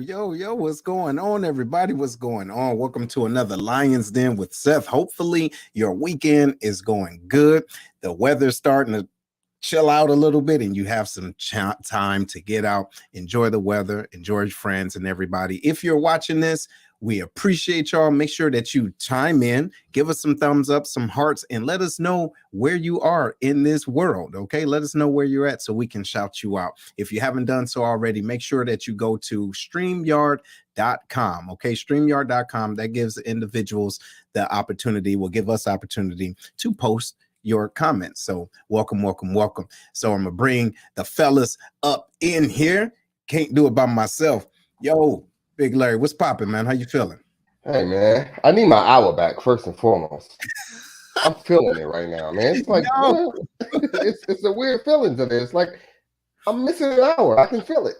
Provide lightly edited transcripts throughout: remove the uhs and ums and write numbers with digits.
yo, what's going on, everybody? What's going on? Welcome to another Lion's Den with Seth. Hopefully, your weekend is going good. The weather's starting to chill out a little bit, and you have some time to get out, enjoy the weather, enjoy your friends and everybody. If you're watching this, we appreciate y'all. Make sure that you chime in, give us some thumbs up, some hearts, and let us know where you are in this world, okay? Let us know where you're at so we can shout you out. If you haven't done so already, make sure that you go to StreamYard.com, okay? StreamYard.com, that gives individuals the opportunity, will give us opportunity to post your comments. So welcome. So I'm gonna bring the fellas up in here. Can't do it by myself. Yo, Big Larry, what's popping, man? How you feeling? Hey, man, I need my hour back first and foremost. I'm feeling it right now, man. It's like it's a weird feeling today. It's like I'm missing an hour. I can feel it,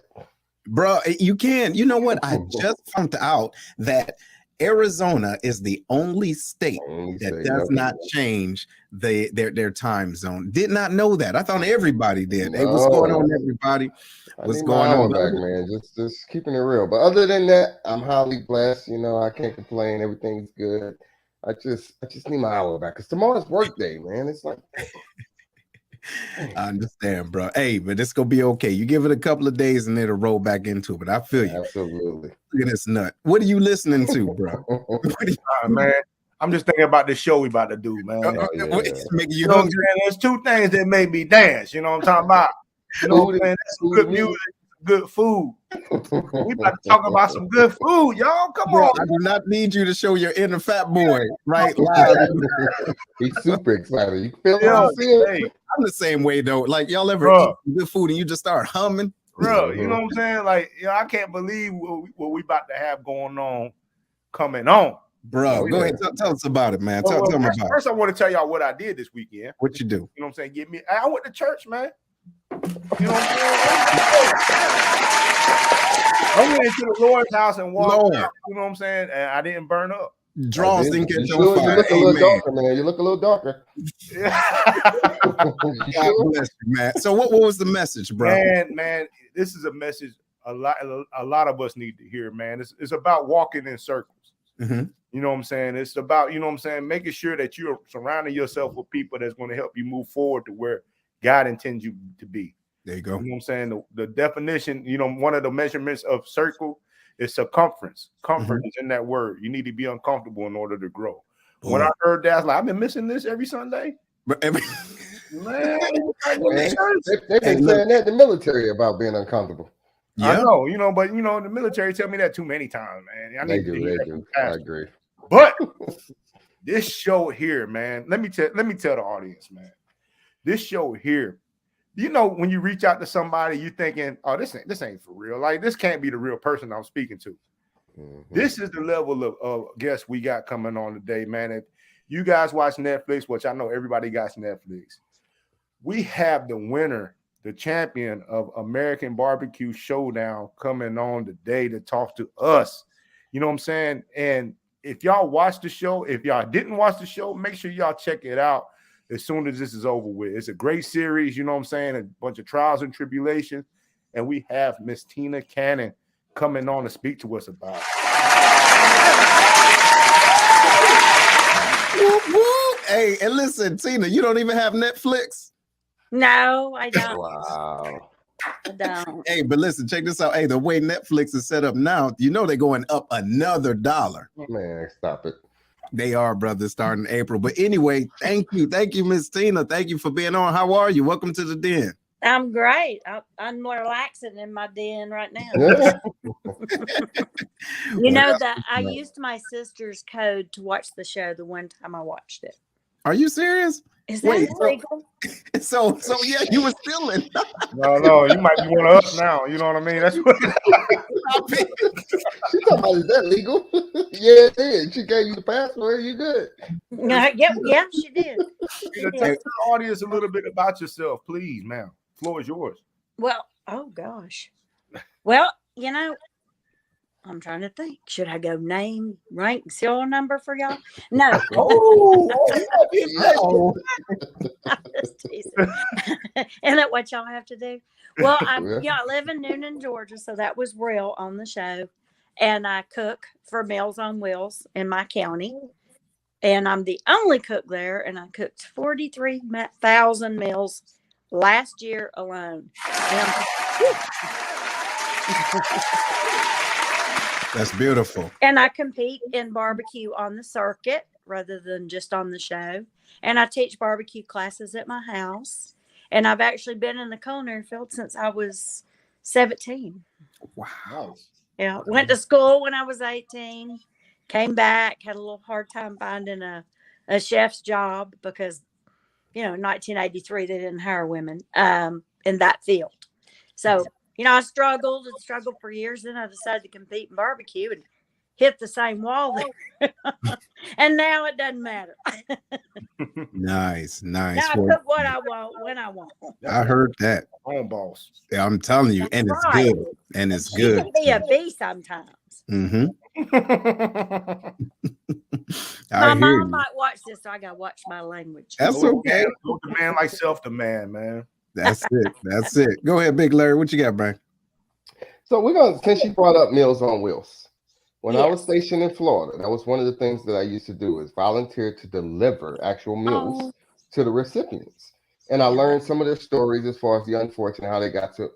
bro. You can. You know what? I just found out that Arizona is the only state that does not change their time zone. Did not know that. I thought everybody did. Hey, what's going on, everybody? What's going on, back, man? Just keeping it real. But other than that, I'm highly blessed. You know, I can't complain. Everything's good. I just need my hour back because tomorrow's work day, man. It's like I understand, bro. Hey, but it's gonna be okay. You give it a couple of days and it'll roll back into it. But I feel you. Absolutely. Look at this nut. What are you listening to, bro? Man, I'm just thinking about the show we about to do, man. You know, there's two things that make me dance. You know what I'm talking about? You know what I'm saying? That's some good music, good food. We about to talk about some good food, y'all. Come on. I do not need you to show your inner fat boy, right? He's super excited. You feel it? I'm the same way though. Like y'all ever eat good food and you just start humming? Bro, you know what I'm saying? Like, I can't believe what we about to have going on, coming on. Bro, go ahead. Tell us about it, man. Tell me about it. First, I want to tell y'all what I did this weekend. What you do? You know what I'm saying? I went to church, man. You know what I'm saying? I went into the Lord's house and walked out, you know what I'm saying? And I didn't burn up. Draws didn't get on fire. You look a little darker, man. You look a little darker. God bless you, man. So what was the message, bro? Man, this is a message a lot of us need to hear, man. It's about walking in circles. Mm-hmm. You know what I'm saying? It's about, you know what I'm saying, making sure that you're surrounding yourself with people that's going to help you move forward to where God intends you to be. There you go. You know what I'm saying? The definition, you know, one of the measurements of circle is circumference. Comfort is in that word. You need to be uncomfortable in order to grow. When I heard that, I was like, I've been missing this every Sunday. Man, they've been saying that in the military about being uncomfortable. Yeah. I know, you know, but you know, the military tell me that too many times, man. They do. I agree. But this show here, man, let me tell the audience, man. This show here, you know, when you reach out to somebody, you thinking, oh, this ain't for real. Like, this can't be the real person I'm speaking to. Mm-hmm. This is the level of guests we got coming on today, man. If you guys watch Netflix, which I know everybody got Netflix, we have the winner, the champion of American Barbecue Showdown coming on today to talk to us. You know what I'm saying? And if y'all watch the show, if y'all didn't watch the show, make sure y'all check it out as soon as this is over with. It's a great series, you know what I'm saying? A bunch of trials and tribulations. And we have Miss Tina Cannon coming on to speak to us about it. Whoop, whoop. Hey, and listen, Tina, you don't even have Netflix? No, I don't. Wow. I don't. Hey, but listen, check this out. Hey, the way Netflix is set up now, you know they're going up another $1. Man, stop it. They are, brother, starting April. But anyway, thank you, Miss Tina. Thank you for being on. How are you? Welcome to the den. I'm great. I'm relaxing in my den right now. You know that I used my sister's code to watch the show the one time I watched it. Are you serious? Is that legal? So yeah, you were stealing. No, you might be one of us now. You know what I mean? That's what She's talking about, is that legal? Yeah, it is. She gave you the password. You good? Yeah, she did. Tell the audience a little bit about yourself, please, ma'am. The floor is yours. Well, oh gosh. Well, you know, I'm trying to think. Should I go name, rank, serial number for y'all? No. Oh, I'm just teasing. Isn't that what y'all have to do? Well, Yeah. I live in Noonan, Georgia, so that was real on the show. And I cook for Meals on Wheels in my county. And I'm the only cook there, and I cooked 43,000 meals last year alone. that's beautiful. And I compete in barbecue on the circuit rather than just on the show. And I teach barbecue classes at my house. And I've actually been in the culinary field since I was 17. Wow. Nice. Yeah, went to school when I was 18, came back, had a little hard time finding a chef's job because, in 1983, they didn't hire women in that field. So, I struggled for years. Then I decided to compete in barbecue and hit the same wall there. And now it doesn't matter. Nice. Now I cook what I want when I want. I heard that. Home boss. Yeah, I'm telling you, and it's good. And it's She good. can be a bee sometimes. Mm-hmm. My mom might watch this, so I gotta watch my language. That's okay. Demand like self-demand, man. That's it. That's it. Go ahead, Big Larry. What you got, Brian? So we're gonna, since you brought up Meals on Wheels, when I was stationed in Florida, that was one of the things that I used to do is volunteer to deliver actual meals to the recipients. And I learned some of their stories as far as the unfortunate, how they got to,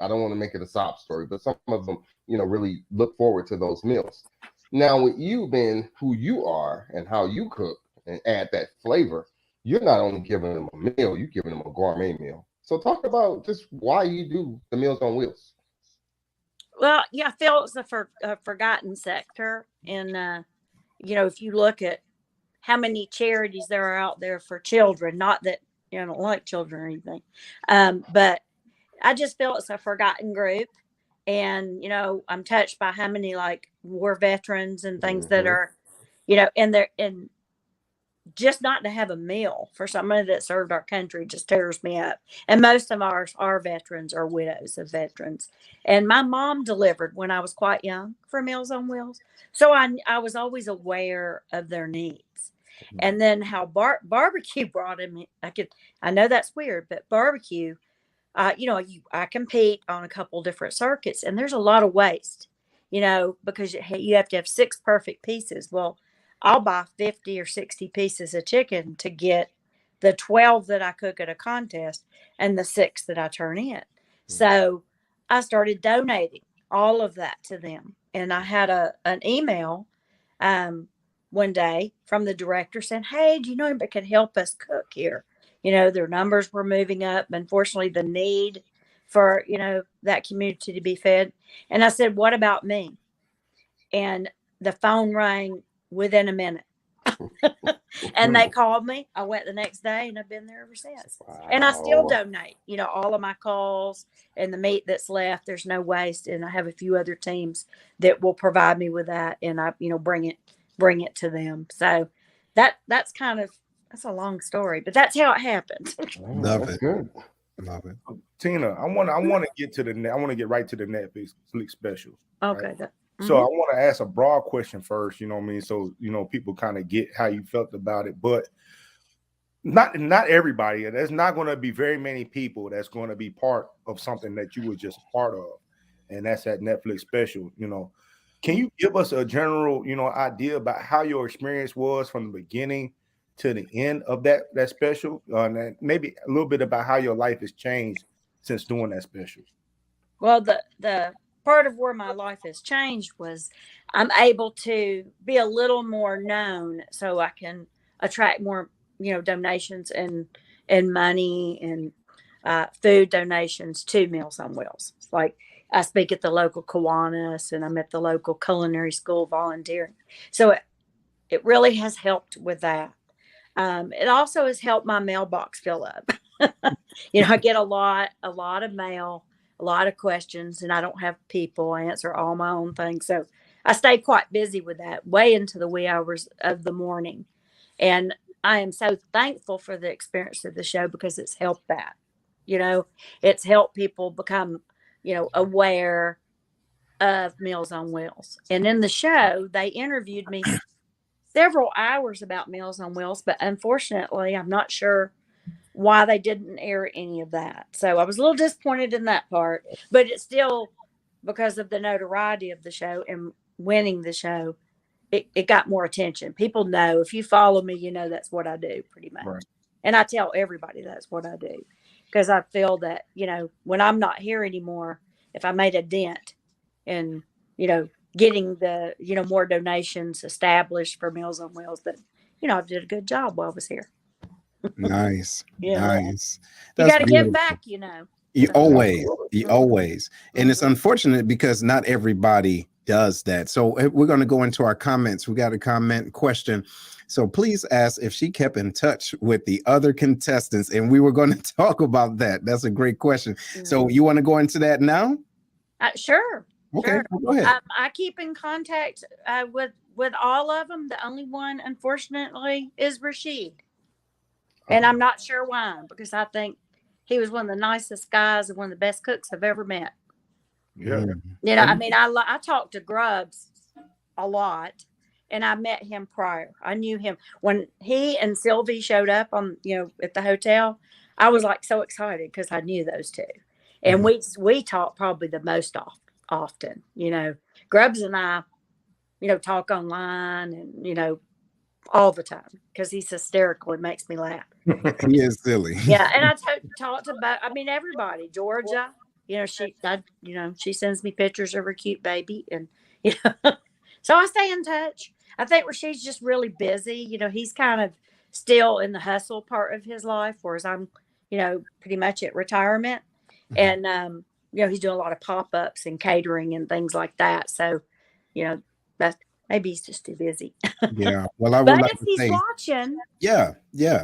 I don't want to make it a sob story, but some of them, really look forward to those meals. Now, with you being who you are and how you cook and add that flavor, you're not only giving them a meal, you're giving them a gourmet meal. So talk about just why you do the Meals on Wheels. Well, I feel it's a forgotten sector. And, if you look at how many charities there are out there for children, not that I don't like children or anything, but I just feel it's a forgotten group. And, I'm touched by how many like war veterans and things that are, and just not to have a meal for somebody that served our country just tears me up. And most of our veterans are widows of veterans. And my mom delivered when I was quite young for Meals on Wheels. So I was always aware of their needs. And then how barbecue brought him. I know that's weird, but barbecue, I compete on a couple different circuits, and there's a lot of waste, because you have to have 6 perfect pieces. Well, I'll buy 50 or 60 pieces of chicken to get the 12 that I cook at a contest and the 6 that I turn in. So I started donating all of that to them. And I had an email one day from the director saying, "Hey, do you know anybody can help us cook here?" Their numbers were moving up. Unfortunately, the need for, that community to be fed. And I said, "What about me?" And the phone rang within a minute. And they called me. I went the next day, and I've been there ever since. Wow. And I still donate, all of my calls and the meat that's left. There's no waste. And I have a few other teams that will provide me with that. And I, bring it to them. So that's a long story, but that's how it happened. Love it. Good. Love it. Tina, I want to get right to the Netflix special. Okay. Right? So I want to ask a broad question first, you know what I mean? So, people kind of get how you felt about it, but not everybody. There's not going to be very many people that's going to be part of something that you were just part of. And that's that Netflix special, Can you give us a general, idea about how your experience was from the beginning to the end of that special? And maybe a little bit about how your life has changed since doing that special. Well, the part of where my life has changed was I'm able to be a little more known, so I can attract more, donations and money and food donations to Meals on Wheels. Like I speak at the local Kiwanis, and I'm at the local culinary school volunteering. So it really has helped with that. It also has helped my mailbox fill up. I get a lot of mail, a lot of questions, and I don't have people. I answer all my own things. So I stay quite busy with that way into the wee hours of the morning. And I am so thankful for the experience of the show because it's helped that. It's helped people become, aware of Meals on Wheels. And in the show, they interviewed me several hours about Meals on Wheels, but unfortunately, I'm not sure why they didn't air any of that. So I was a little disappointed in that part, but it's still because of the notoriety of the show and winning the show, it got more attention. People know, if you follow me, you know that's what I do pretty much. Right. And I tell everybody that's what I do because I feel that, when I'm not here anymore, if I made a dent in, getting the, more donations established for Meals on Wheels, that, I did a good job while I was here. Nice. Yeah. Nice. You That's got to give back, You So- always, you Mhm. always. And it's unfortunate because not everybody does that. So we're going to go into our comments. We got a comment question. So please ask if she kept in touch with the other contestants. And we were going to talk about that. That's a great question. So you want to go into that now? Sure. Okay, Sure. go ahead. I keep in contact with all of them. The only one, unfortunately, is Rashid. And I'm not sure why, because I think he was one of the nicest guys and one of the best cooks I've ever met. Yeah. I talked to Grubbs a lot, and I met him prior. I knew him when he and Sylvie showed up on, at the hotel. I was like so excited because I knew those two, and we talk probably the most often. Grubbs and I, talk online and all the time because he's hysterical. It makes me laugh. He is silly. Yeah, and I talked about. Everybody. Georgia. She sends me pictures of her cute baby, and so I stay in touch. I think Rashid's just really busy. He's kind of still in the hustle part of his life, whereas I'm, pretty much at retirement, and he's doing a lot of pop-ups and catering and things like that. So, that's maybe he's just too busy. Yeah. Well, I would But like if to he's say, watching, yeah.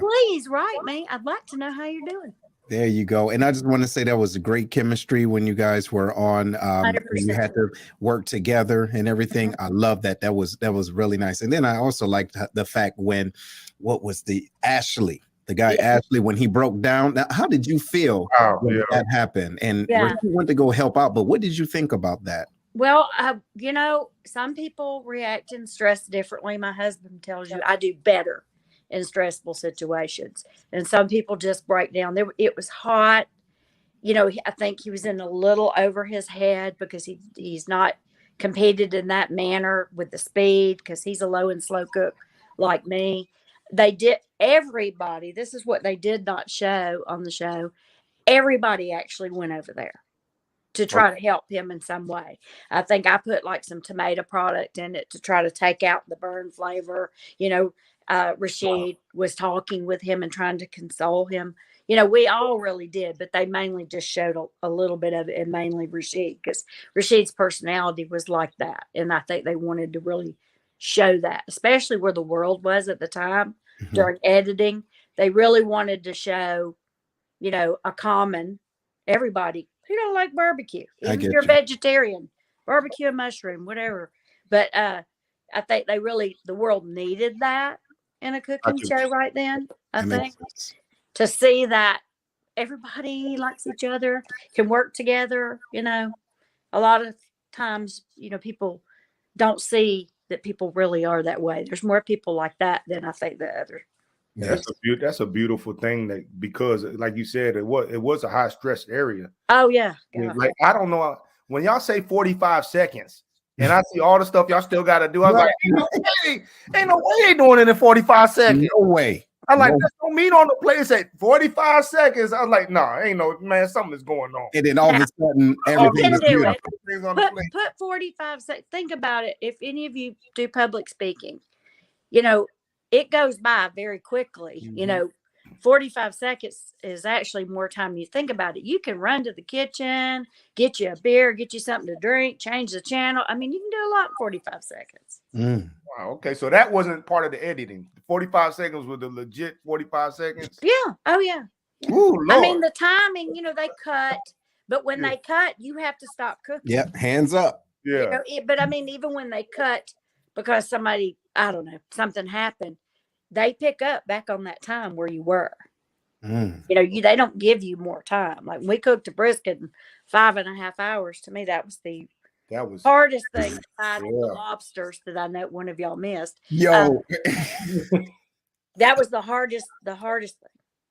please write me. I'd like to know how you're doing. There you go. And I just want to say that was a great chemistry when you guys were on. When you had to work together and everything. I love that. That was really nice. And then I also liked the fact when, what was the guy Ashley, when he broke down. Now, how did you feel when that happened? And Rashid went to go help out, but what did you think about that? Well, some people react and stress differently. My husband tells you I do better in stressful situations. And some people just break down. It was hot. I think he was in a little over his head because he's not competed in that manner with the speed because he's a low and slow cook like me. Everybody, this is what they did not show on the show. Everybody actually went over there to try to help him in some way. I think I put like some tomato product in it to try to take out the burn flavor. Rashid was talking with him and trying to console him. We all really did, but they mainly just showed a little bit of it, and mainly Rashid, because Rashid's personality was like that. And I think they wanted to really show that, especially where the world was at the time during editing. They really wanted to show, a common everybody who don't like barbecue, even if you're vegetarian, barbecue and mushroom, whatever. But I think the world needed that in a cooking show right then. I think to see that everybody likes each other, can work together. A lot of times, people don't see that people really are that way. There's more people like that than I think the other. Yeah. That's a beautiful thing because, like you said, it was a high stress area. Oh yeah. Like, I don't know, when y'all say 45 seconds and I see all the stuff y'all still got to do, I was like, ain't no way they doing it in 45 seconds. No way. I'm like, there's no meat on the plate. It's at 45 seconds. I was like, nah, ain't no, man, something is going on. And then all of a sudden, everything is beautiful. Put 45 seconds. Think about it. If any of you do public speaking, it goes by very quickly. 45 seconds is actually more time you think about it. You can run to the kitchen, get you a beer, get you something to drink, change the channel. I mean, you can do a lot in 45 seconds. Wow. Okay. So that wasn't part of the editing. 45 seconds was the legit 45 seconds. Yeah. Oh, yeah. Ooh, Lord. I mean, the timing, they cut, but when they cut, you have to stop cooking. Yep. Hands up. Yeah. But I mean, even when they cut, because somebody, I don't know, something happened, they pick up back on that time where you were. They don't give you more time. Like we cooked a brisket in 5.5 hours. To me, that was the That was hardest thing besides the Yeah. lobsters that I know one of y'all missed. Yo, That was the hardest thing.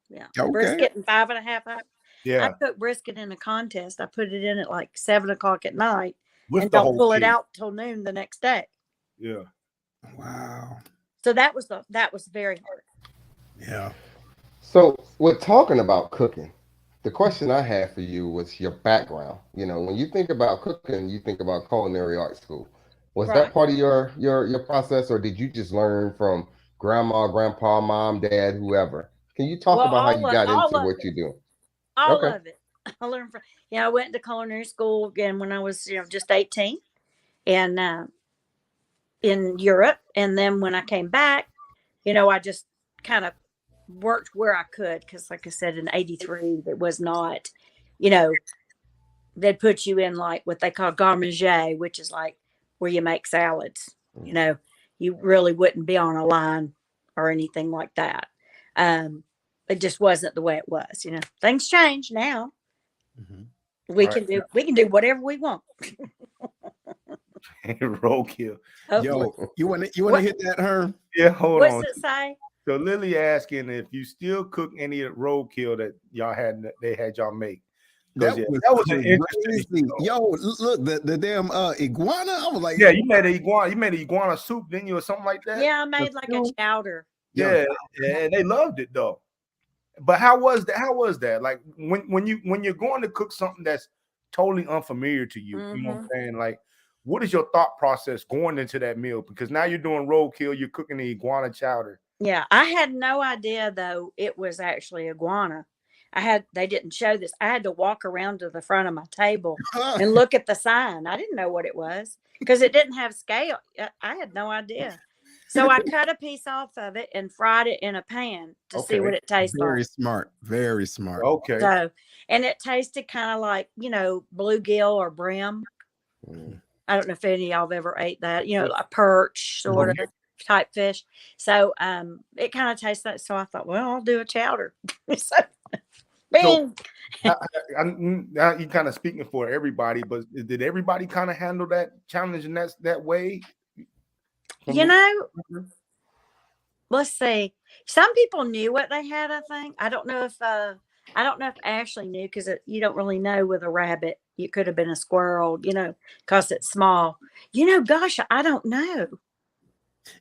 Yeah. okay. Brisket and 5.5 hours. I yeah. cooked brisket in a contest. I put it in at like 7 o'clock at night With and the don't whole pull it kid. out till noon the next day. Yeah. Wow. So that was very hard. Yeah. So we're talking about cooking. The question I had for you was your background. You know, when you think about cooking, you think about culinary art school. Was Right. that part of your process, or did you just learn from grandma, grandpa, mom, dad, whoever? Can you talk Well, about how you got all into of what it. you do? All Okay. of it. I learned from, I went to culinary school again when I was, just 18 and in Europe. And then when I came back, I just kind of worked where I could. Cause like I said, in 83, it was not, they'd put you in like what they call garde manger, which is like where you make salads. You really wouldn't be on a line or anything like that. It just wasn't the way it was. Things change now. Mhm. We Right. can do whatever we want. Roadkill. Hopefully. Yo, you want to What- hit that, Herm? Yeah, hold What's on. it say? So Lily asking if you still cook any of the roadkill that y'all had y'all make. That Yeah, was that was an interesting crazy. show. Yo, look, the damn iguana. I was like, Yeah, you made an iguana soup, didn't you, or something like that? Yeah, I made like a chowder. Yeah, and they loved it though. But how was that? How was that? Like when you're going to cook something that's totally unfamiliar to you, you know what I'm saying? Like, what is your thought process going into that meal? Because now you're doing roadkill, you're cooking the iguana chowder. Yeah, I had no idea though it was actually iguana. They didn't show this. I had to walk around to the front of my table and look at the sign. I didn't know what it was because it didn't have scale. I had no idea. So I cut a piece off of it and fried it in a pan to see what it tastes very like. smart, very smart. Okay. So, and it tasted kind of like, bluegill or brim. I don't know if any of y'all have ever ate that, a perch sort of type fish. So it kind of tastes that. So I thought, well, I'll do a chowder. So, bing. You kind of speaking for everybody, but did everybody kind of handle that challenge in that way? Let's see. Some people knew what they had. I think I don't know if Ashley knew because you don't really know with a rabbit. It could have been a squirrel, because it's small. Gosh, I don't know.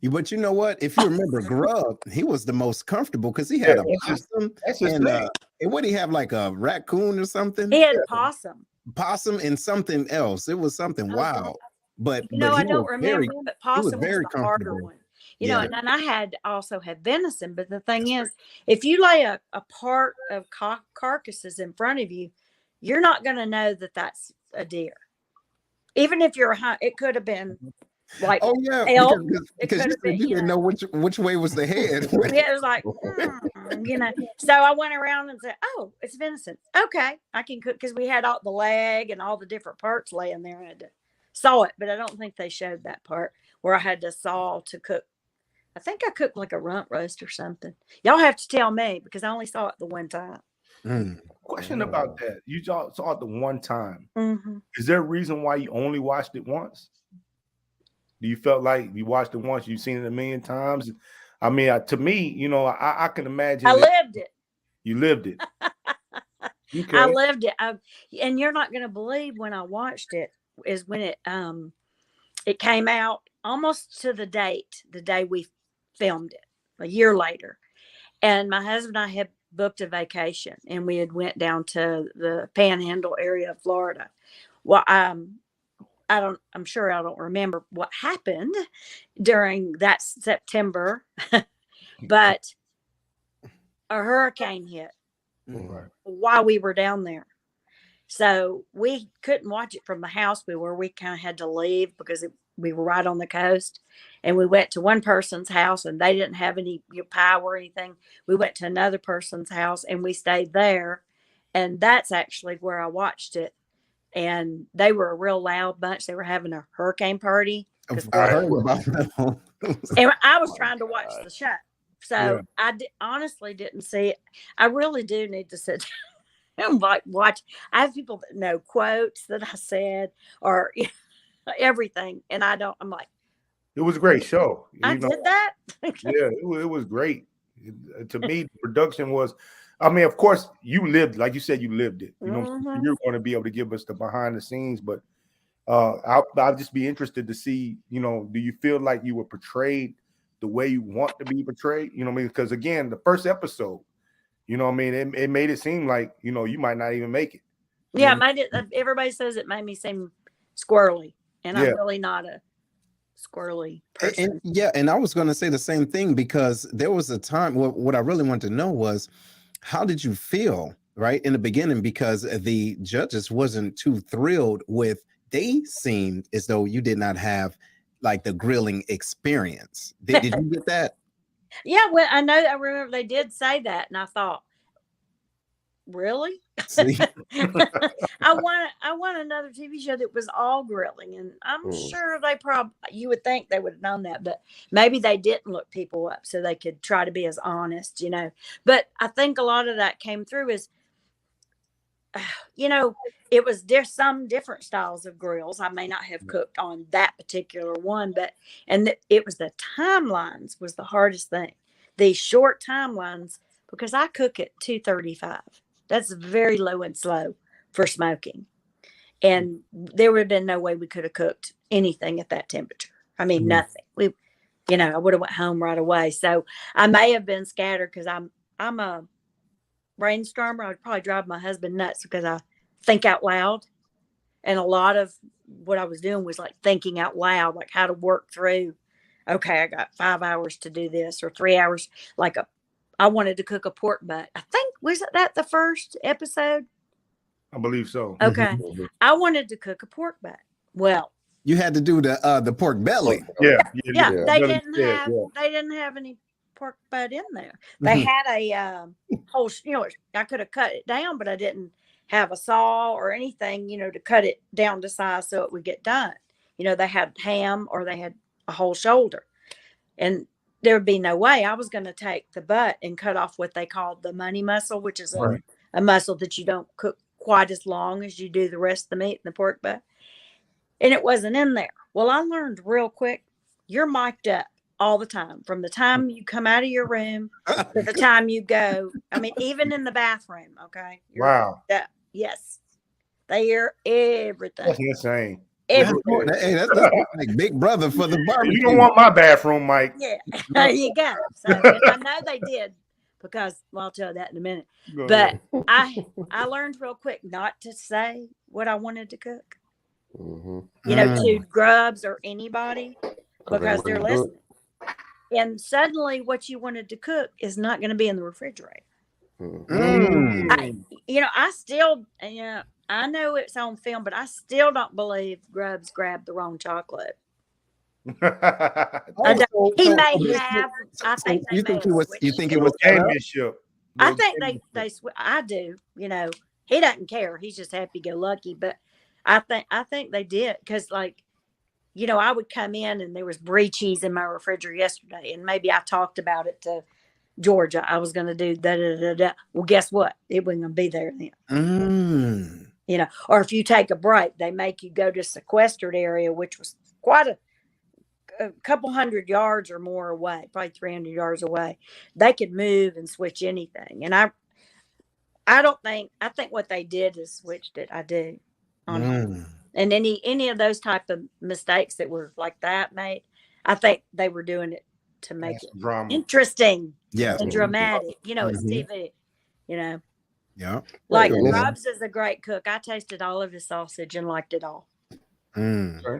But you know what? If you remember Grub, he was the most comfortable because he had a possum and what did he have, like a raccoon or something? He had possum and something else. It was something wild. But I don't remember. But possum was very the harder comfortable. one. And I also had venison. But the thing is, if you lay a part of carcasses in front of you, you're not going to know that that's a deer. Even if you're it could have been like elk. Because you didn't know which way was the head. Yeah, it was like, So I went around and said, "Oh, it's venison. Okay, I can cook," because we had all the leg and all the different parts laying there. I had to saw it, but I don't think they showed that part where I had to saw to cook. I think I cooked like a rump roast or something. Y'all have to tell me because I only saw it the one time. Question about that. You saw it the one time. Mm-hmm. Is there a reason why you only watched it once? Do you felt like you watched it once, you've seen it a million times? I mean, to me, I can imagine. I lived it. You lived it. Okay. I lived it. And you're not going to believe when I watched it is when it came out almost to the day we filmed it, a year later. And my husband and I had booked a vacation and we had went down to the Panhandle area of Florida. Well, I'm sure I don't remember what happened during that September, but a hurricane hit while we were down there. So we couldn't watch it from the house we were. We kind of had to leave because we were right on the coast. And we went to one person's house and they didn't have any power or anything. We went to another person's house and we stayed there. And that's actually where I watched it. And they were a real loud bunch. They were having a hurricane party. I heard about that. And I was trying to watch the show. So I honestly didn't see it. I really do need to sit down and watch. I have people that know quotes that I said, or everything. And I'm like, It was a great show. I You know, did that. yeah, it was great. To me, the production was. I mean, of course, you lived, like you said, you lived it. You know, Mhm. you're going to be able to give us the behind the scenes, but I'll just be interested to see. You know, do you feel like you were portrayed the way you want to be portrayed? You know what I mean? Because again, the first episode, you know what I mean, it made it seem like, you know, you might not even make it. You Yeah, know what everybody says it made me seem squirrely, and Yeah. I'm really not a squirrely person. And I was going to say the same thing, because there was a time, what I really wanted to know was, how did you feel right in the beginning? Because the judges wasn't too thrilled with, they seemed as though you did not have like the grilling experience. Did you get that? Yeah, well, I remember they did say that, and I thought, really? See? I want another TV show that was all grilling, and I'm sure you would think they would have known that, but maybe they didn't look people up so they could try to be as honest, you know. But I think a lot of that came through is, you know, it was some different styles of grills. I may not have cooked on that particular one, but it was the timelines was the hardest thing. These short timelines, because I cook at 235. That's very low and slow for smoking. And there would have been no way we could have cooked anything at that temperature. I mean, nothing. I would have went home right away. So I may have been scattered because I'm a brainstormer. I would probably drive my husband nuts because I think out loud. And a lot of what I was doing was like thinking out loud, like how to work through, okay, I got 5 hours to do this, or 3 hours. I wanted to cook a pork butt. I think, was that the first episode? I believe so. Okay. I wanted to cook a pork butt. Well, You had to do the pork belly. Yeah. they didn't have any pork butt in there. They had a whole, I could have cut it down, but I didn't have a saw or anything, to cut it down to size so it would get done. They had ham, or they had a whole shoulder, and there would be no way I was going to take the butt and cut off what they called the money muscle, which is a muscle that you don't cook quite as long as you do the rest of the meat in the pork butt. And it wasn't in there. Well, I learned real quick, you're mic'd up all the time, from the time you come out of your room to the time you go. I mean, even in the bathroom. Okay. Wow. Yes. They hear everything. That's insane. Everything. Hey, that's like Big Brother for the barbecue. You don't want my bathroom, Mike. Yeah. There you go. So I know they did, because, well, I'll tell you that in a minute. But I learned real quick not to say what I wanted to cook. To grubs or anybody, because they're listening. And suddenly what you wanted to cook is not going to be in the refrigerator. I still, I know it's on film, but I still don't believe Grubs grabbed the wrong chocolate. He may have. I think you think it was. You think it was championship? I think they. I do. He doesn't care. He's just happy-go-lucky. But I think they did, because, I would come in and there was brie cheese in my refrigerator yesterday, and maybe I talked about it to Georgia. I was going to do da. Well, guess what? It wasn't going to be there then. Or if you take a break, they make you go to sequestered area, which was quite a couple 100 yards or more away, probably 300 yards away. They could move and switch anything. And I think what they did is switched it. I do. And any of those type of mistakes that were like that made, I think they were doing it to make it interesting and dramatic. It's TV, Yeah. Like Rob's is a great cook. I tasted all of his sausage and liked it all. Okay.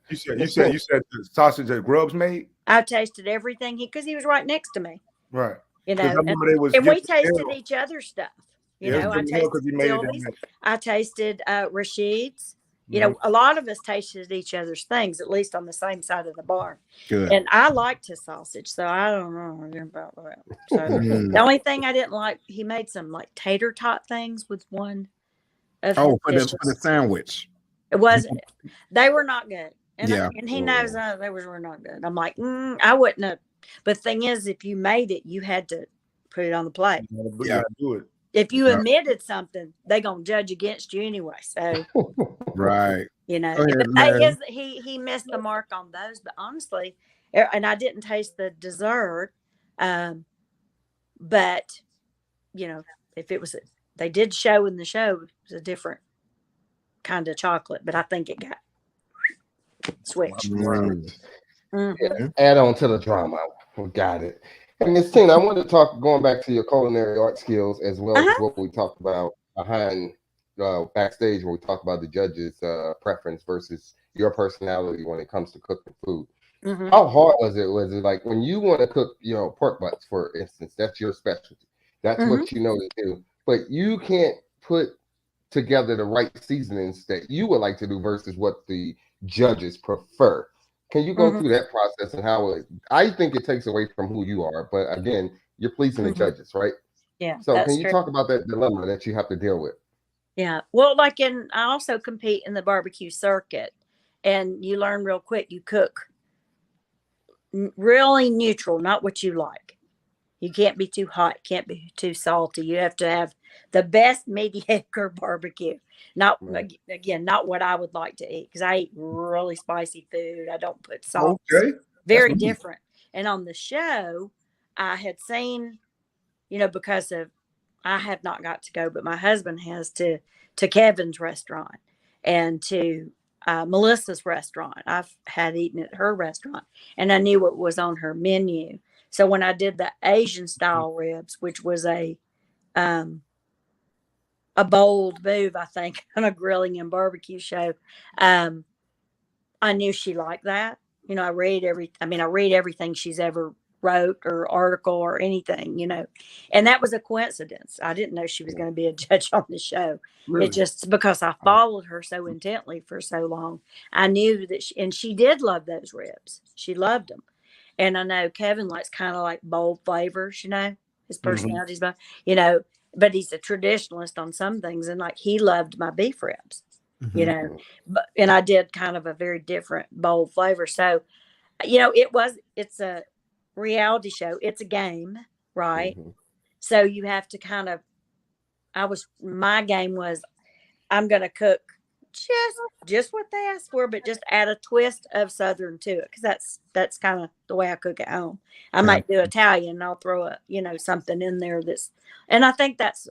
You said the sausage that Grubs made? I tasted everything because he was right next to me. Right. And we tasted each other's stuff. I tasted Sylvie's. I tasted Rashid's. A lot of us tasted each other's things, at least on the same side of the bar. Good. And I liked his sausage, so I don't know about that. So the only thing I didn't like, he made some like tater tot things with one of his dishes. For the sandwich. It wasn't. They were not good. And he knows they were not good. I'm like, I wouldn't have. But the thing is, if you made it, you had to put it on the plate. Yeah, do it. If you omitted something, they're going to judge against you anyway. So, right. You know, Go and ahead, the thing Larry. is that he missed the mark on those. But honestly, and I didn't taste the dessert. But you know, if it was, they did show in the show, it was a different kind of chocolate. But I think it got switched. Mm, Mm-hmm. Add on to the drama. We got it. And Miss Tina, I want to talk going back to your culinary art skills as well as Uh-huh. what we talked about behind backstage when we talked about the judges' preference versus your personality when it comes to cooking food. Mm-hmm. How hard was it? Was it like when you want to cook, pork butts, for instance, that's your specialty. That's Mm-hmm. what you know to do. But you can't put together the right seasonings that you would like to do versus what the judges prefer. Can you go Mm-hmm. through that process and how I think it takes away from who you are, but again, you're pleasing the Mm-hmm. judges, right? Yeah, So can that's you true. talk about that dilemma that you have to deal with? Yeah. Well, I also compete in the barbecue circuit, and you learn real quick. You cook really neutral, not what you like. You can't be too hot, can't be too salty. You have to have the best mediocre barbecue. Not Right. again, not what I would like to eat because I eat really spicy food. I don't put salt. Okay. Very different. And on the show, I had seen, because of I have not got to go, but my husband has to Kevin's restaurant and to Melissa's restaurant. I've had eaten at her restaurant, and I knew what was on her menu. So when I did the Asian style ribs, which was um, a bold move, I think, on a grilling and barbecue show, I knew she liked that. I read everything she's ever wrote or article or anything, and that was a coincidence. I didn't know she was going to be a judge on the show. Really? It just because I followed her so intently for so long, I knew that and she did love those ribs. She loved them. And I know Kevin likes kind of like bold flavors, his personality's, but he's a traditionalist on some things. And like he loved my beef ribs, mhm. and I did kind of a very different bold flavor. So, it's a reality show. It's a game, right? Mm-hmm. So you have to kind of, my game was, I'm going to cook just what they asked for, but just add a twist of Southern to it. Cause that's kind of the way I cook at home. I Yeah. might do Italian and I'll throw something in there and I think that's,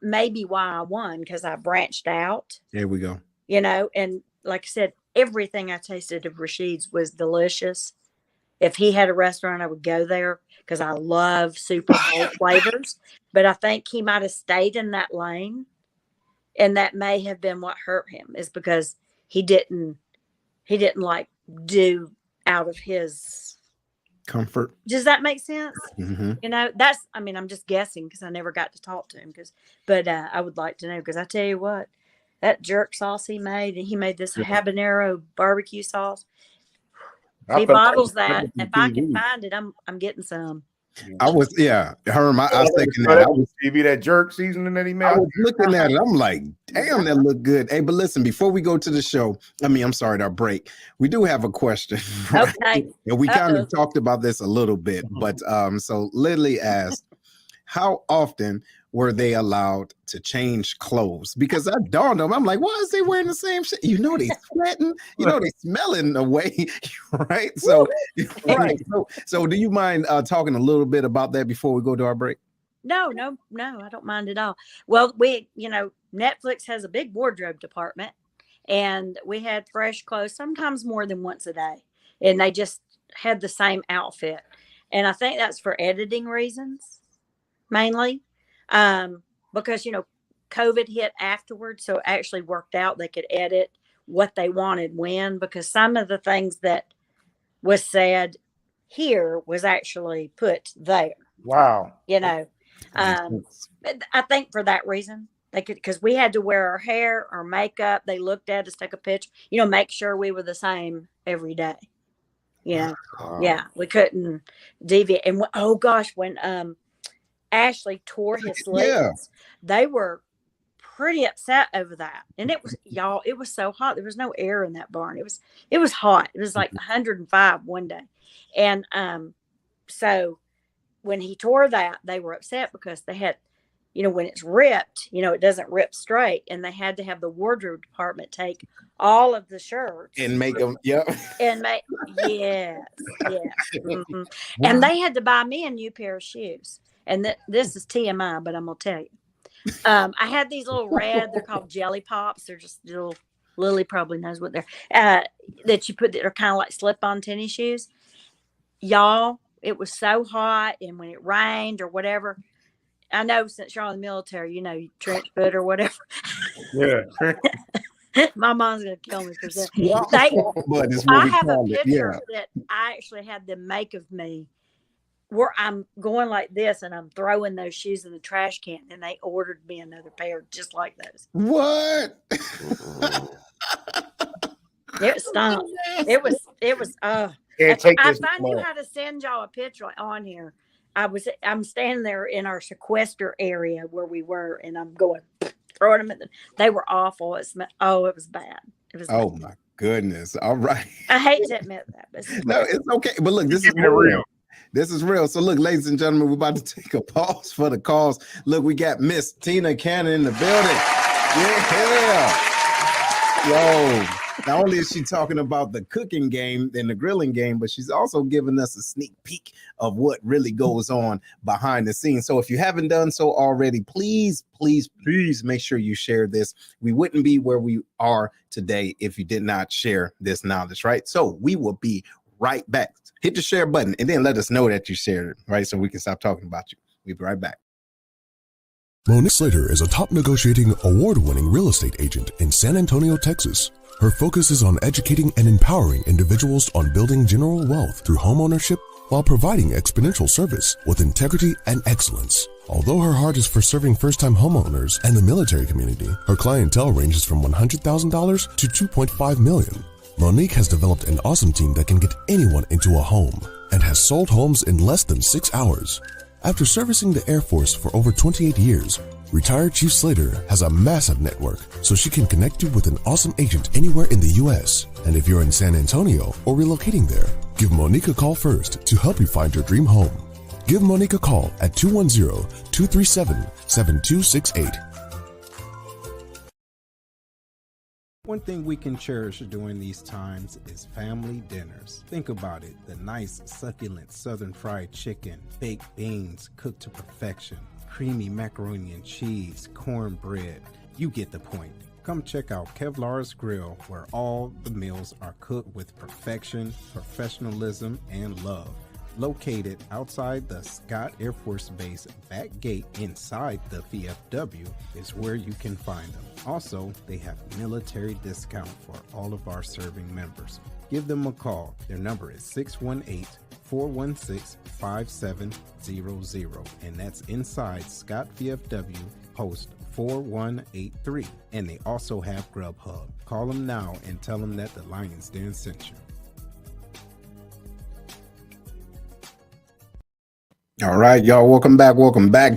maybe why I won. Cause I branched out, There we go. and like I said, everything I tasted of Rashid's was delicious. If he had a restaurant, I would go there because I love super bold flavors. But I think he might have stayed in that lane, and that may have been what hurt him, is because he didn't like do out of his. Comfort. Does that make sense? Hmm. I'm just guessing because I never got to talk to him. But I would like to know, because I tell you what, that jerk sauce he made, and he made this habanero barbecue sauce. If he bottles that, if I can find it, I'm getting some. Herman, I second that. that. TV, that jerk seasoning that he made. I was looking at it. I'm like, damn, that looked good. Hey, but listen, before we go to the show, I'm sorry, our break. We do have a question. Right? Okay. And we kind of talked about this a little bit, but so Lily asked, how often were they allowed to change clothes? Because that dawned on me. I'm like, why is they wearing the same shit? They sweating, they smelling away, right? So, right. So do you mind talking a little bit about that before we go to our break? No, I don't mind at all. Well, Netflix has a big wardrobe department, and we had fresh clothes, sometimes more than once a day, and they just had the same outfit. And I think that's for editing reasons, mainly, because, COVID hit afterwards. So it actually worked out. They could edit what they wanted when, because some of the things that was said here was actually put there. Wow. I think for that reason they could, because we had to wear our hair, our makeup. They looked at us, take a picture, make sure we were the same every day. Yeah, we couldn't deviate. And oh gosh, when Ashley tore his sleeves, they were pretty upset over that. And it was, y'all, it was so hot. There was no air in that barn. It was hot. It was like 105 one day. And so when he tore that, they were upset because they had when it's ripped, it doesn't rip straight. And they had to have the wardrobe department take all of the shirts And make them, yeah. and make, yes. Mhm. And they had to buy me a new pair of shoes. And this is TMI, but I'm going to tell you. I had these little red, they're called jelly pops. They're just little, Lily probably knows what they're, that you put that are kind of like slip-on tennis shoes. Y'all, it was so hot, and when it rained or whatever, I know since you're in the military, you trench foot or whatever. Yeah. My mom's gonna kill me for that. But it's what I we have a call it. picture Yeah. that I actually had them make of me, where I'm going like this and I'm throwing those shoes in the trash can, and they ordered me another pair just like those. What? It stunk. It was. Can't take I this find you anymore. how to send y'all a picture on here. I'm standing there in our sequester area where we were, and I'm going throwing them they were awful. It was bad. It was Oh bad. my goodness. All right. I hate to admit that, but No, it's okay. But look, this is Keeping it real. This is real. So look, ladies and gentlemen, we're about to take a pause for the calls. Look, we got Miss Tina Cannon in the building. Yeah. Yo, not only is she talking about the cooking game and the grilling game, but she's also giving us a sneak peek of what really goes on behind the scenes. So if you haven't done so already, please make sure you share this. We wouldn't be where we are today if you did not share this knowledge, right? So we will be right back. Hit the share button and then let us know that you shared it, right? So we can stop talking about you. We'll be right back. Monique Slater is a top negotiating, award-winning real estate agent in San Antonio, Texas. Her focus is on educating and empowering individuals on building general wealth through homeownership while providing exponential service with integrity and excellence. Although her heart is for serving first-time homeowners and the military community, her clientele ranges from $100,000 to $2.5 million. Monique has developed an awesome team that can get anyone into a home and has sold homes in less than 6 hours. After servicing the Air Force for over 28 years, retired Chief Slater has a massive network, so she can connect you with an awesome agent anywhere in the U.S. And if you're in San Antonio or relocating there, give Monique a call first to help you find your dream home. Give Monique a call at 210-237-7268. One thing we can cherish during these times is family dinners. Think about it, the nice, succulent southern fried chicken, baked beans cooked to perfection, creamy macaroni and cheese, cornbread. You get the point. Come check out Kevlar's Grill, where all the meals are cooked with perfection, professionalism, and love. Located outside the Scott Air Force Base back gate inside the VFW is where you can find them. Also, they have military discount for all of our serving members. Give them a call. Their number is 618-416-5700, and that's inside Scott VFW Post 4183. And they also have Grubhub. Call them now and tell them that the Lion's Den sent you. All right, y'all, welcome back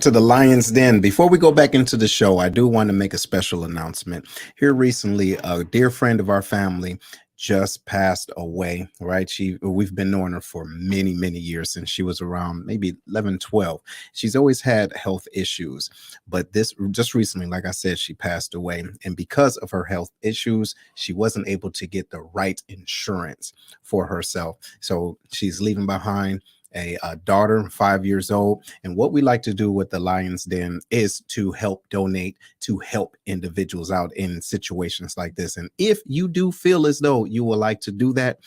to the Lion's Den. Before we go back into the show, I do want to make a special announcement. Here recently, a dear friend of our family just passed away, right? We've been knowing her for many years, since she was around maybe 11, 12. She's always had health issues, but this just recently, like I said, she passed away. And because of her health issues, she wasn't able to get the right insurance for herself. So she's leaving behind a daughter, 5 years old. And what we like to do with the Lion's Den is to help donate, to help individuals out in situations like this. And if you do feel as though you would like to do that,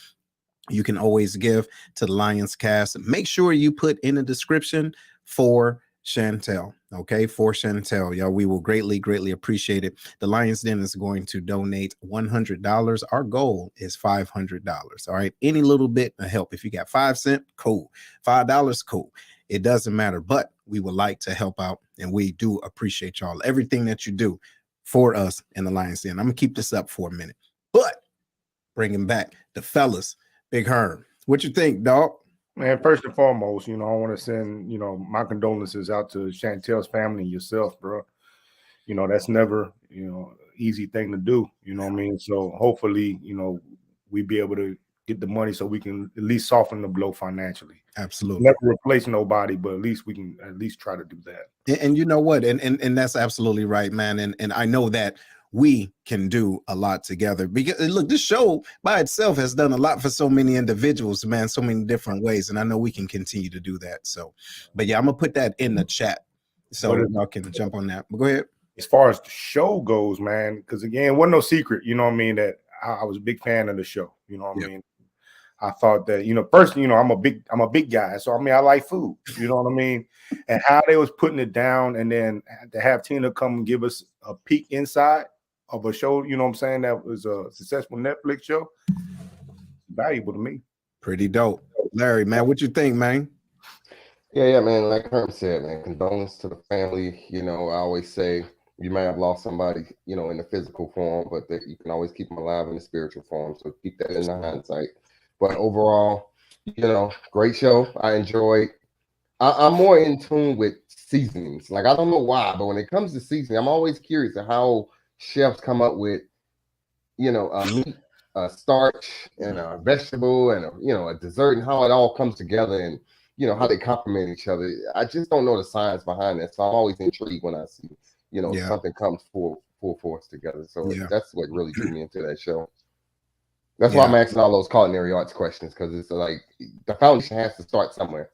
you can always give to the Lions Cast. Make sure you put in the description for Chantel, okay? For Chantel, y'all, we will greatly appreciate it. The Lions Den is going to donate $100. Our goal is $500. All right, any little bit of help. If you got 5 cents, cool. $5, cool. It doesn't matter, but we would like to help out, and we do appreciate y'all, everything that you do for us in the Lions Den. I'm gonna keep this up for a minute, but bringing back the fellas. Big Herm, what you think, dog? Man, first and foremost, I want to send, my condolences out to Chantel's family and yourself, bro. That's never, easy thing to do. You know what I mean? So hopefully, we be able to get the money so we can at least soften the blow financially. Absolutely. Never replace nobody, but at least we can at least try to do that. And you know what? And that's absolutely right, man. And I know that we can do a lot together, because look, this show by itself has done a lot for so many individuals, man, so many different ways. And I know we can continue to do that. So, but yeah, I'm gonna put that in the chat so y'all can jump on that. But go ahead. As far as the show goes, man, because again, it wasn't no secret, you know what I mean, that I was a big fan of the show. You know what I mean? I thought that, personally, I'm a big guy. So I mean, I like food, you know what I mean? And how they was putting it down, and then to have Tina come and give us a peek inside of a show, you know what I'm saying, that was a successful Netflix show, valuable to me. Pretty dope. Larry, man, what you think, man? Yeah, man. Like Herman said, man, condolence to the family. I always say you may have lost somebody, in the physical form, but that you can always keep them alive in the spiritual form. So keep that in the hindsight. But overall, great show. I enjoyed. I'm more in tune with seasonings. Like, I don't know why, but when it comes to seasoning, I'm always curious of how chefs come up with, a meat, a starch, and a vegetable, and a dessert, and how it all comes together, and how they complement each other. I just don't know the science behind that, so I'm always intrigued when I see something comes full force together. So that's what really drew me into that show. That's why I'm asking all those culinary arts questions, because it's like the foundation has to start somewhere.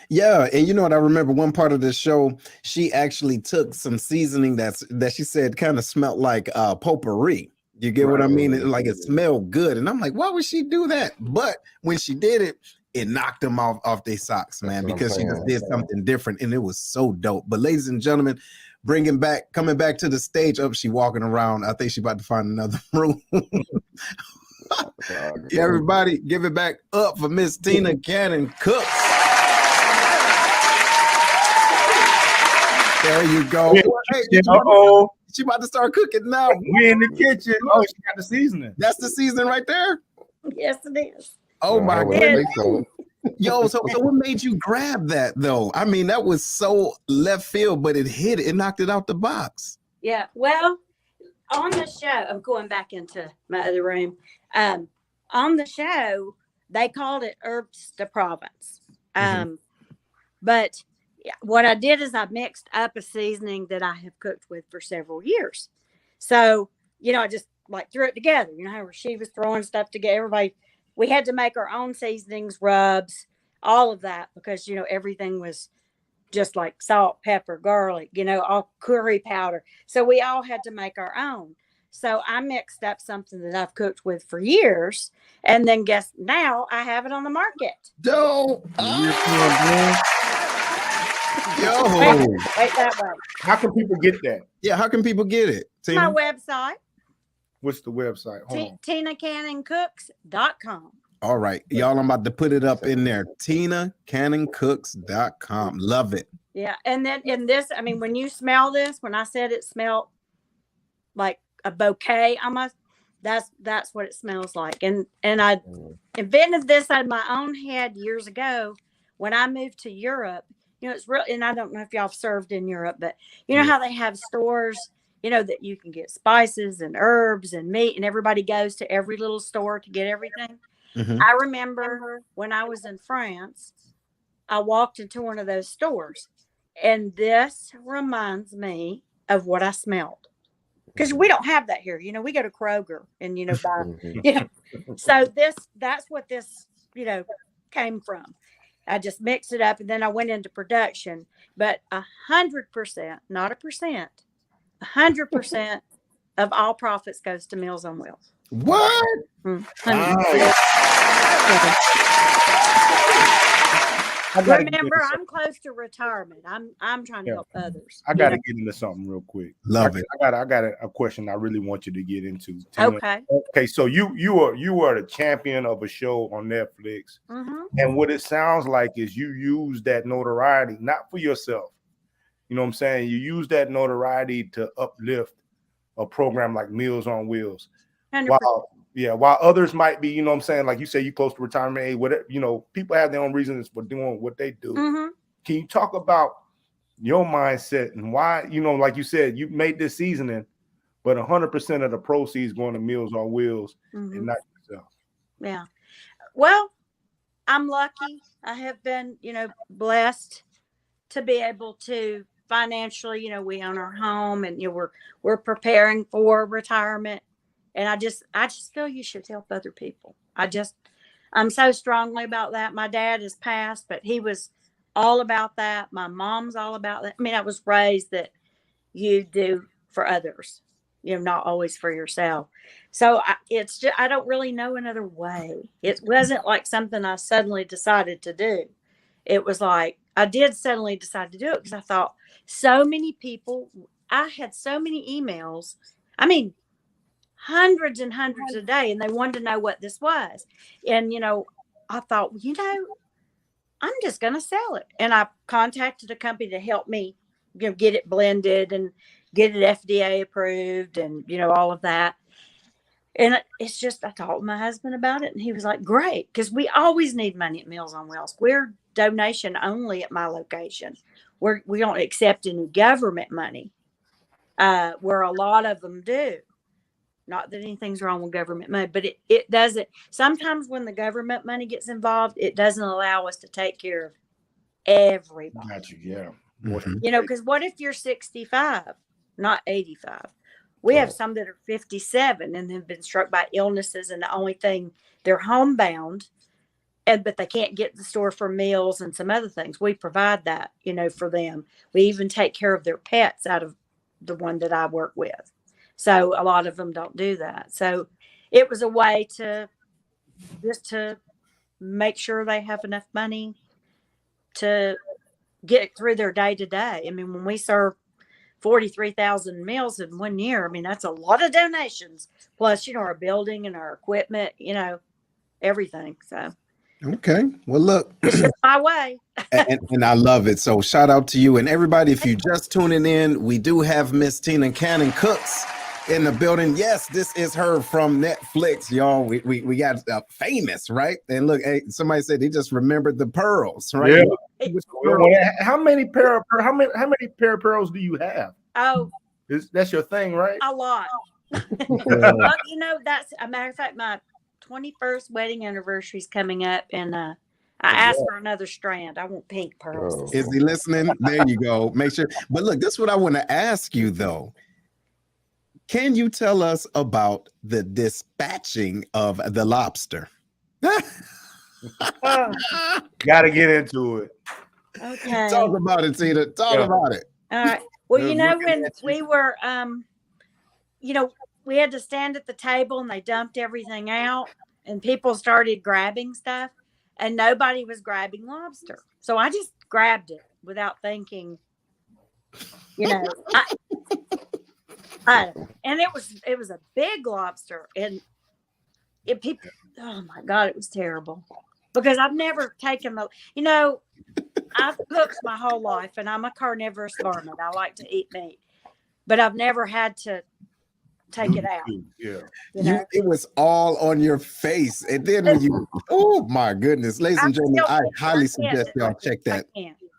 Yeah, and you know what? I remember one part of this show, she actually took some seasoning that she said kind of smelled like potpourri. You get what I mean? Like it smelled good, and I'm like, why would she do that? But when she did it, it knocked them off their socks, man, because she just did something different, and it was so dope. But ladies and gentlemen, coming back to the stage. Up, she walking around. I think she about to find another room. Everybody, give it back up for Miss Tina Cannon Cooks. There you go. Hey, she about to start cooking now. We in the kitchen. Oh, she got the seasoning. That's the seasoning right there. Yes, it is. Oh my God. Yo, so what made you grab that though? I mean, that was so left field, but it knocked it out the box. Yeah. Well, on the show, I'm going back into my other room. On the show, they called it herbes de Provence. But what I did is I mixed up a seasoning that I have cooked with for several years. So, I just like threw it together. How she was throwing stuff together. We had to make our own seasonings, rubs, all of that, because, everything was just like salt, pepper, garlic, all curry powder. So we all had to make our own. So I mixed up something that I've cooked with for years. And then now I have it on the market. Dope. Yo. Wait that way. How can people get that? Yeah, how can people get it? My website. What's the website? TinaCannonCooks.com. All right. Y'all, I'm about to put it up in there. TinaCannonCooks.com. Love it. Yeah. And then in this, I mean, when you smell this, when I said it smelled like a bouquet almost, that's what it smells like. And I invented this out of my own head years ago when I moved to Europe. It's real, and I don't know if y'all have served in Europe, but you know how they have stores, that you can get spices and herbs and meat, and everybody goes to every little store to get everything. I remember when I was in France, I walked into one of those stores, and this reminds me of what I smelled. Because we don't have that here. We go to Kroger and, buy, So that's what this, came from. I just mixed it up, and then I went into production. But 100%, not a percent, 100% of all profits goes to Meals on Wheels. What? 100%. Remember, I'm close to retirement. I'm trying to help others. I got to get into something real quick. Love it. I got a question I really want you to get into. Tina. Okay. So you are the champion of a show on Netflix, and what it sounds like is you use that notoriety not for yourself. You know what I'm saying? You use that notoriety to uplift a program like Meals on Wheels. 100%. While others might be, like you say, you close to retirement age, whatever, people have their own reasons for doing what they do. Can you talk about your mindset and why, like you said, you made this seasoning, but 100% of the proceeds going to Meals on Wheels and not yourself? Yeah. Well, I'm lucky. I have been, blessed to be able to financially, we own our home, and we're preparing for retirement. And I just feel you should help other people. I'm so strongly about that. My dad has passed, but he was all about that. My mom's all about that. I mean, I was raised that you do for others, not always for yourself. So it's just, I don't really know another way. It wasn't like something I suddenly decided to do. It was like I did suddenly decide to do it because I thought so many people, I had so many emails. I mean, hundreds and hundreds a day, and they wanted to know what this was. And, I thought, I'm just going to sell it. And I contacted a company to help me, get it blended and get it FDA approved and, all of that. And it's just, I talked to my husband about it, and he was like, great. Because we always need money at Meals on Wheels. We're donation only at my location. We don't accept any government money, where a lot of them do. Not that anything's wrong with government money, but it doesn't. Sometimes when the government money gets involved, it doesn't allow us to take care of everybody. Got you. Yeah. Because what if you're 65, not 85? We have some that are 57 and have been struck by illnesses, and the only thing, they're homebound, but they can't get to the store for meals and some other things. We provide that, for them. We even take care of their pets out of the one that I work with. So a lot of them don't do that. So it was a way to make sure they have enough money to get through their day to day. I mean, when we serve 43,000 meals in 1 year, I mean, that's a lot of donations. Plus, our building and our equipment, everything. So. Okay. Well, look, it's just my way. and I love it. So shout out to you and everybody. If you just tuning in, we do have Miss Tina Cannon Cooks in the building. Yes, this is her from Netflix, y'all. We got famous, right? And look, hey, somebody said they just remembered the pearls, right? Yeah. How many pair of pearls do you have? Oh, that's your thing, right? A lot. Well, that's a matter of fact. My 21st wedding anniversary is coming up, and I asked for another strand. I want pink pearls. Is he listening? There you go. Make sure. But look, this is what I want to ask you though. Can you tell us about the dispatching of the lobster? Got to get into it. Okay. Talk about it, Tina. Talk about it. All right. Well, when we were, we had to stand at the table, and they dumped everything out, and people started grabbing stuff, and nobody was grabbing lobster. So I just grabbed it without thinking, and it was a big lobster, and people, oh my God, it was terrible because I've never taken I've cooked my whole life, and I'm a carnivorous varmint. I like to eat meat, but I've never had to take it out. Yeah. It was all on your face. And then when you, oh my goodness, ladies and gentlemen, I highly suggest y'all check that.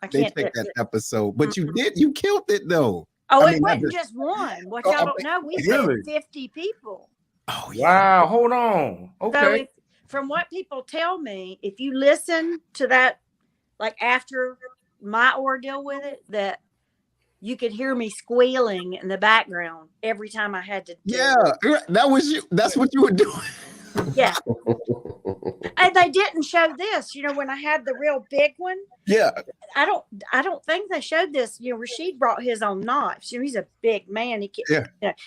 I can't check that episode. But you killed it though. Oh, it wasn't just one. What y'all don't know, we had 50 people. Oh, yeah. Wow. Hold on. Okay. So from what people tell me, if you listen to that, like after my ordeal with it, that you could hear me squealing in the background every time I had to. That was you. That's what you were doing. Yeah. And they didn't show this, when I had the real big one. Yeah. I don't think they showed this. Rashid brought his own knives. He's a big man.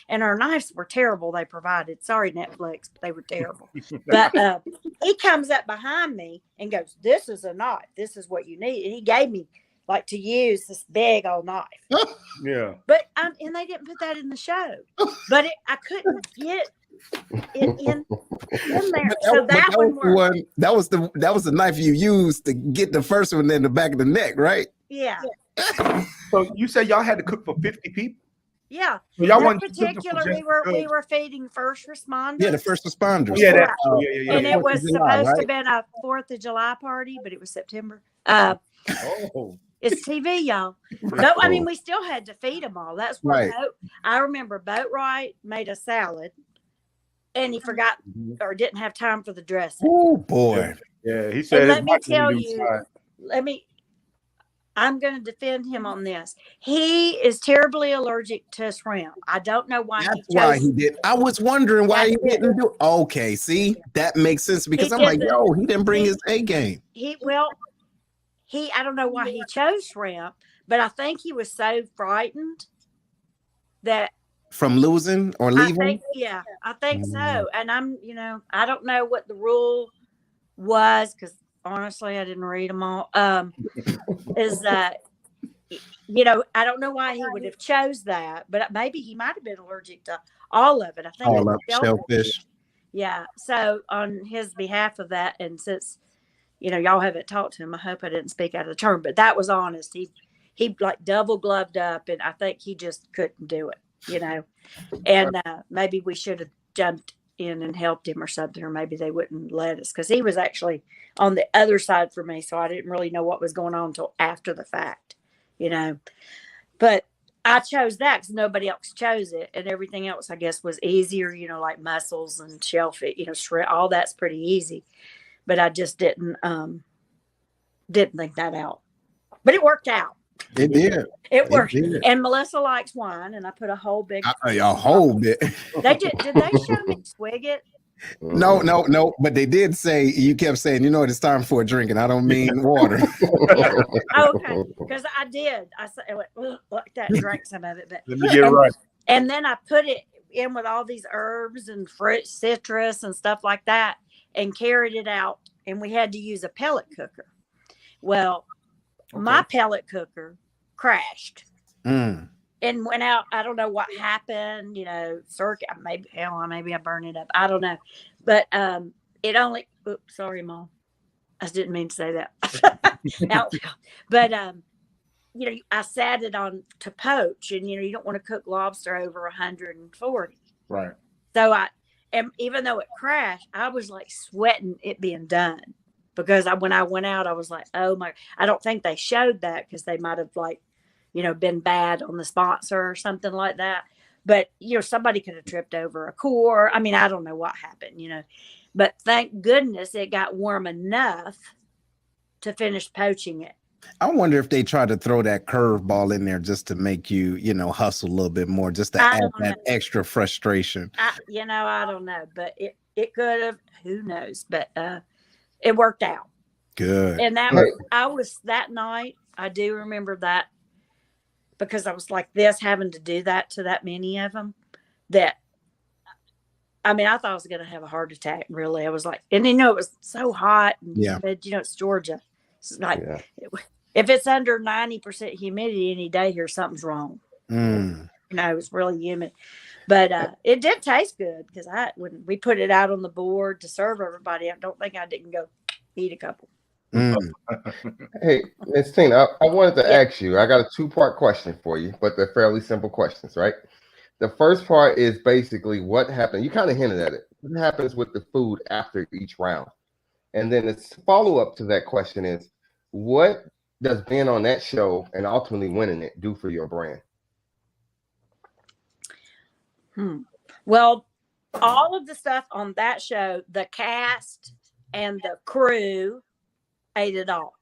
And our knives were terrible. They provided. Sorry, Netflix, but they were terrible. But he comes up behind me and goes, "This is a knife. This is what you need." And he gave me to use this big old knife. Yeah. But and they didn't put that in the show. But I couldn't get it in there. So that one worked. That was the knife you used to get the first one in the back of the neck, right? Yeah. So you said y'all had to cook for 50 people? Yeah. So y'all in particular, we were feeding first responders. Yeah, the first responders. Yeah. And it was supposed to have been a 4th of July party, but it was September. It's TV, y'all. No, I mean, we still had to feed them all. That's why I remember Boatwright made a salad. and he forgot or didn't have time for the dressing. Oh boy. Yeah, he said. And his let me wife tell didn't do you, I'm going to defend him on this. He is terribly allergic to shrimp. I don't know why That's he chose. why he did. I was wondering why he That's it. didn't do. Okay, see, that makes sense because He I'm like, didn't. yo, he didn't bring He- his A game I don't know why he chose shrimp, but I think he was so frightened that from losing or leaving. I think so. And I don't know what the rule was because honestly, I didn't read them all. Is that I don't know why he would have chose that, but maybe he might have been allergic to all of it. I think All it's up shellfish. Yeah. So on his behalf of that, and since y'all haven't talked to him, I hope I didn't speak out of turn, but that was honest. He like double gloved up, and I think he just couldn't do it, and maybe we should have jumped in and helped him or something, or maybe they wouldn't let us because he was actually on the other side for me, so I didn't really know what was going on until after the fact, but I chose that because nobody else chose it, and everything else I guess was easier, like mussels and shellfish, shrimp, all that's pretty easy. But I just didn't think that out. But it worked out. It did. It worked. did. And Melissa likes wine, and I put a whole big A whole bit. Did they show me swig it? No. But they did say, you kept saying, it's time for a drink, and I don't mean water. Yeah. Okay. Because I did. I went like that, drank some of it. But Let me get it right. And then I put it in with all these herbs and fruit, citrus and stuff like that, and carried it out. And we had to use a pellet cooker. Well, my pellet cooker crashed and went out. I don't know what happened, circuit. Maybe I burned it up. I don't know. But it only, oops, sorry, Mom. I didn't mean to say that. But, I sat it on to poach, and, you don't want to cook lobster over 140. Right. So and even though it crashed, I was like sweating it being done because when I went out, I was like, oh my, I don't think they showed that because they might have been bad on the sponsor or something like that. But, somebody could have tripped over a core. I mean, I don't know what happened, but thank goodness it got warm enough to finish poaching it. I wonder if they try to throw that curveball in there just to make you, hustle a little bit more, just to add that extra frustration. I don't know, but it could have. Who knows? But it worked out. Good. And that that night. I do remember that because I was like this, having to do that to that many of them. I thought I was going to have a heart attack. Really, I was like, and it was so hot. And humid, it's Georgia. It's like if it's under 90% humidity any day here, something's wrong. It's really humid, but it did taste good because when we put it out on the board to serve everybody, I don't think I didn't go eat a couple. Hey, Miss Tina, I wanted to ask you. I got a 2-part question for you, but they're fairly simple questions, right? The first part is basically what happened. You kind of hinted at it. What happens with the food after each round? And then its follow-up to that question is, what does being on that show and ultimately winning it do for your brand? Well, all of the stuff on that show, the cast and the crew ate it all.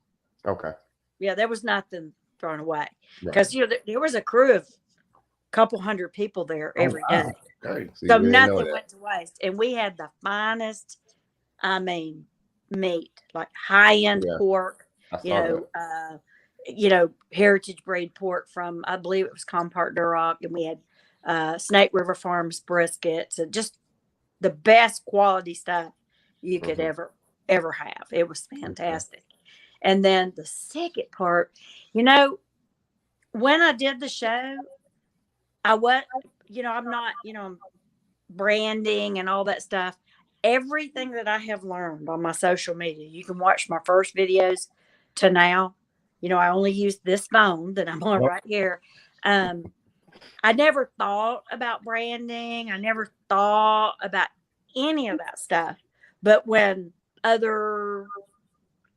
Okay. Yeah, there was nothing thrown away because there was a crew of a couple hundred people there every day. Okay. So nothing went to waste. And we had the finest, meat, like high-end pork, heritage breed pork from, I believe it was Compart Duroc, and we had Snake River Farms briskets, and just the best quality stuff you could ever have. It was fantastic. And then the second part, when I did the show, I'm not, branding and all that stuff. Everything that I have learned on my social media, you can watch my first videos to now. I only use this phone that I'm on right here. I never thought about branding. I never thought about any of that stuff. But when other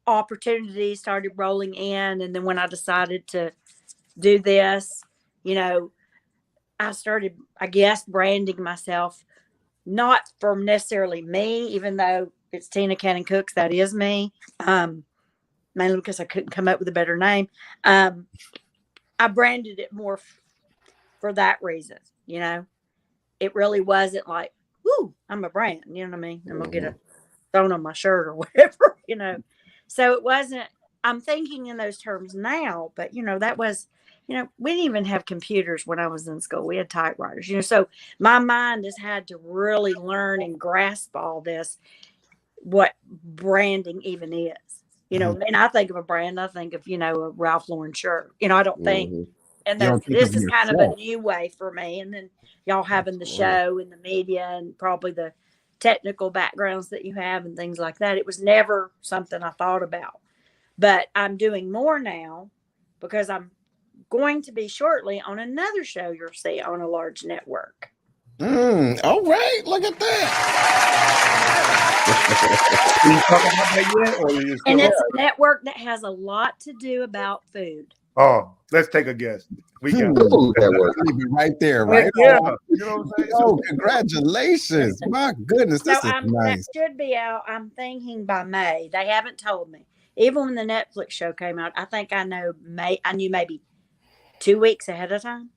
opportunities started rolling in, and then when I decided to do this, I started, I guess, branding myself not for necessarily me, even though it's Tina Cannon Cooks, that is me. Mainly because I couldn't come up with a better name. I branded it more for that reason. It really wasn't like, whoo, I'm a brand. You know what I mean? I'm gonna get a thrown on my shirt or whatever. So it wasn't. I'm thinking in those terms now, but that was. We didn't even have computers when I was in school. We had typewriters. So my mind has had to really learn and grasp all this, what branding even is. And I think of a brand, I think of, a Ralph Lauren shirt. I don't think, and You don't think this of is kind of a yourself. new way for me. And then y'all having the show and the media and probably the technical backgrounds that you have and things like that. It was never something I thought about, but I'm doing more now because I'm going to be shortly on another show you'll see on a large network. All right, look at that. Can you talk about that yet, or you just And it's a network that has a lot to do about food. Oh, let's take a guess. We got Food Network. Leave it right there, right? Yeah, you know what I'm saying? Oh, congratulations. My goodness, this is that nice. should be out, I'm thinking, by May. They haven't told me. Even when the Netflix show came out, I think I knew maybe 2 weeks ahead of time.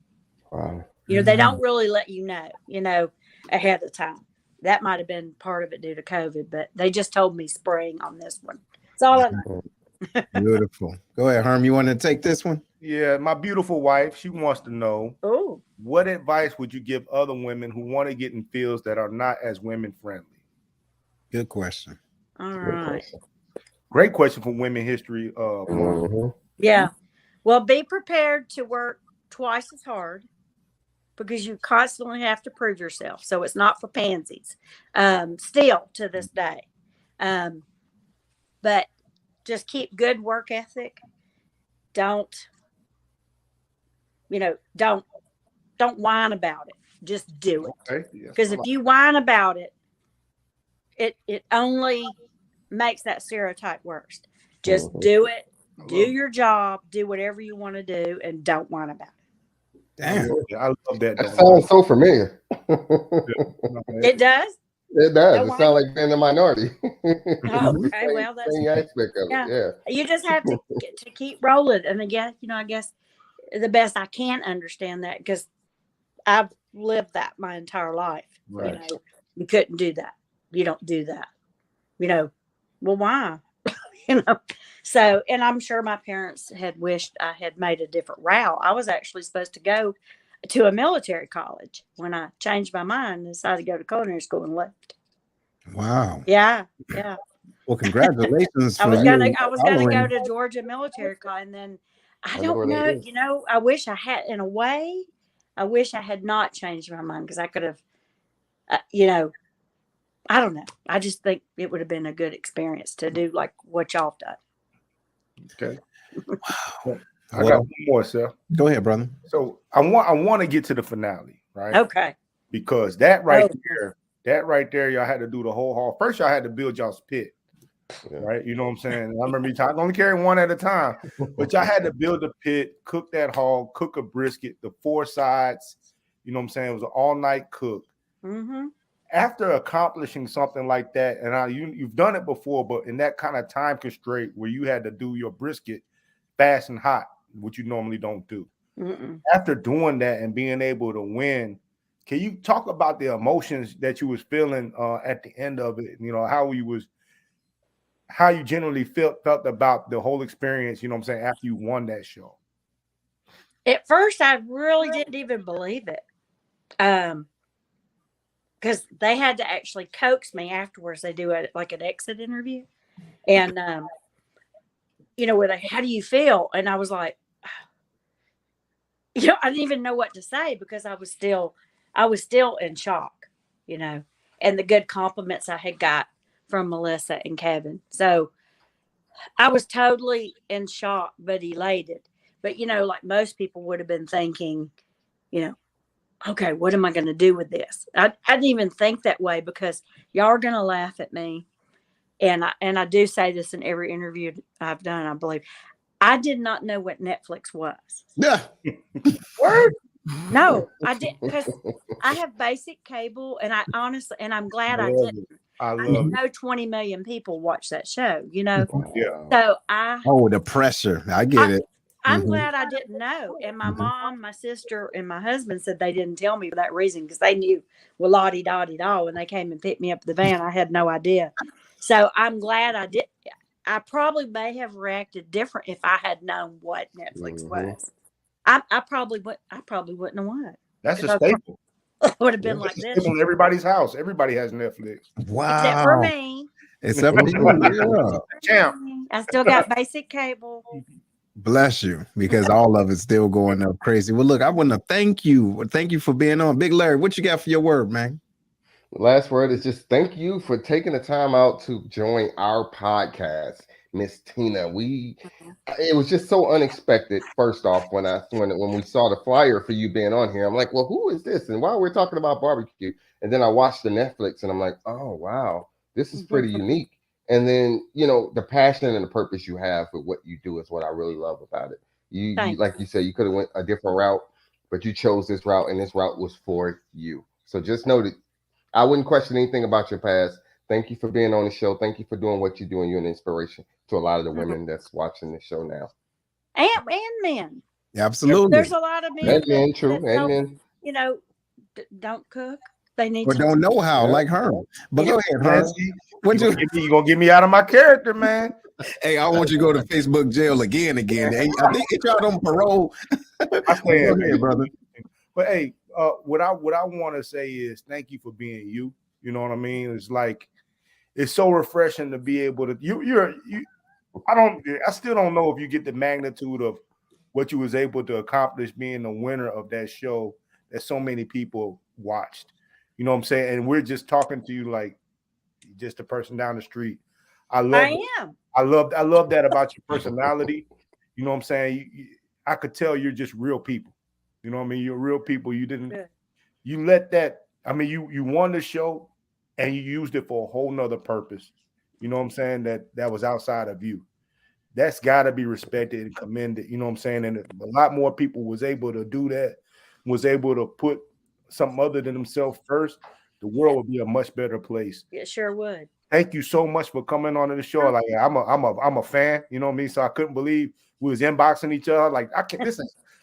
Wow. They don't really let you know, ahead of time. That might have been part of it due to COVID, but they just told me spring on this one. That's all I know. Beautiful. Go ahead, Herm. You want to take this one? Yeah, my beautiful wife, she wants to know, Oh, what advice would you give other women who want to get in fields that are not as women friendly? Good question. all right. Great question for Women History Month. Yeah. Well, be prepared to work twice as hard because you constantly have to prove yourself. So it's not for pansies. Still to this day. But just keep good work ethic. Don't whine about it. Just do it. Okay. Because if you whine about it, it only makes that stereotype worse. Just do it. Do your job. Do whatever you want to do, and don't whine about it. Damn. I love that. That sounds so familiar. It does? It does. No, It sounds like being a minority. Okay, well, that's same aspect of it. Yeah. You just have to keep rolling. And again, I guess the best I can understand that because I've lived that my entire life. Right. You couldn't do that. You don't do that. Well, why? So, and I'm sure my parents had wished I had made a different route. I was actually supposed to go to a military college when I changed my mind and decided to go to culinary school and left. Wow. Yeah. Well, congratulations. I was for gonna you go to Georgia military college, and then I don't know. I wish I had. In a way, I wish I had not changed my mind because I could have. I don't know. I just think it would have been a good experience to do like what y'all have done. Okay. Wow. I got one more, sir. Go ahead, brother. So I want to get to the finale, right? Okay. Because that right there, y'all had to do the whole haul. First, y'all had to build y'all's pit, right? You know what I'm saying? I remember you only carry one at a time, but y'all had to build a pit, cook that hog, cook a brisket, the 4 sides. You know what I'm saying? It was an all-night cook. Mm-hmm. After accomplishing something like that, and you've done it before, but in that kind of time constraint where you had to do your brisket fast and hot, which you normally don't do. Mm-mm. After doing that and being able to win, can you talk about the emotions that you was feeling at the end of it? How you generally felt about the whole experience, you know what I'm saying, after you won that show? At first, I really didn't even believe it. Because they had to actually coax me afterwards. They do an exit interview. And, how do you feel? And I was like, I didn't even know what to say because I was still in shock, and the good compliments I had got from Melissa and Kevin. So I was totally in shock, but elated. But, like most people would have been thinking, okay, what am I going to do with this? I didn't even think that way because y'all are going to laugh at me. And I do say this in every interview I've done, I believe. I did not know what Netflix was. Yeah. Word. No, I did because I have basic cable, and I honestly, and I'm glad I love didn't. it. I I love it. know 20 million people watch that show, you know. Yeah. So Oh, the pressure. I get it. I'm Mhm. glad I didn't know. And my Mhm. mom, my sister, and my husband said they didn't tell me for that reason because they knew, well, lottie dottie da, when they came and picked me up in the van. I had no idea. So I'm glad I did. I probably may have reacted different if I had known what Netflix was. I probably wouldn't have won. That's a Because staple. I would have been That's like a this, staple in everybody's house. Everybody has Netflix. except for Wow. me. Except for you. Yeah. Champ. I still got basic cable. Bless you, because all of it's still going up crazy. Well, look, I want to thank you. Thank you for being on. Big Larry, what you got for your word, man? The last word is just thank you for taking the time out to join our podcast, Miss Tina. It was just so unexpected. First off, when we saw the flyer for you being on here, I'm like, well, who is this? And while we're talking about barbecue, and then I watched the Netflix, and I'm like, oh wow, this is pretty unique. And then the passion and the purpose you have for what you do is what I really love about it. You like you said, you could have went a different route, but you chose this route, and this route was for you. So just know that I wouldn't question anything about your past. Thank you for being on the show. Thank you for doing what you do, and you're an inspiration to a lot of the women that's watching the show now. And men. Absolutely. There's a lot of men And men, that true, and don't, men. Don't cook. They need Or to don't know how, Yeah. like Herman. But go ahead, Man, Herman. see, What you? you gonna get me out of my character, man. Hey, I want you to go to Facebook jail again. Hey, I think it's out on parole. I Go ahead, brother. But hey, what I want to say is thank you for being you. You know what I mean? It's like it's so refreshing to be able to I still don't know if you get the magnitude of what you was able to accomplish being the winner of that show that so many people watched. You know what I'm saying? And we're just talking to you like just a person down the street. I am. love that about your personality. You know what I'm saying? I could tell you're just real people. You know what I mean? You're real people. You let that. I mean, you won the show, and you used it for a whole nother purpose. You know what I'm saying? That was outside of you. That's got to be respected and commended. You know what I'm saying? And a lot more people was able to do that, was able to put something other than themselves first. The world would be a much better place. It sure would. Thank you so much for coming on to the show. Like I'm a fan. You know what I mean? So I couldn't believe we was inboxing each other. Like I can't.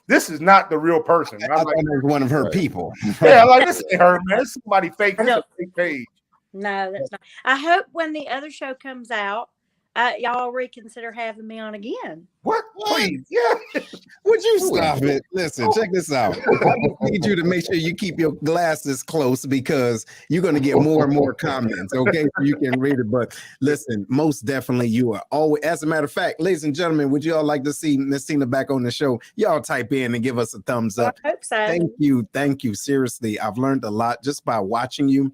This is not the real person. I thought it was one of her people. Yeah, like this ain't her, man. This is somebody fake. This is a fake page. No, that's not. I hope when the other show comes out, y'all reconsider having me on again. What? Please, yeah. Would you stop it? Listen, check this out. I need you to make sure you keep your glasses close because you're going to get more and more comments. Okay, so you can read it. But listen, most definitely, you are always. As a matter of fact, ladies and gentlemen, would you all like to see Miss Tina back on the show? Y'all type in and give us a thumbs up. I hope so. Thank you. Seriously, I've learned a lot just by watching you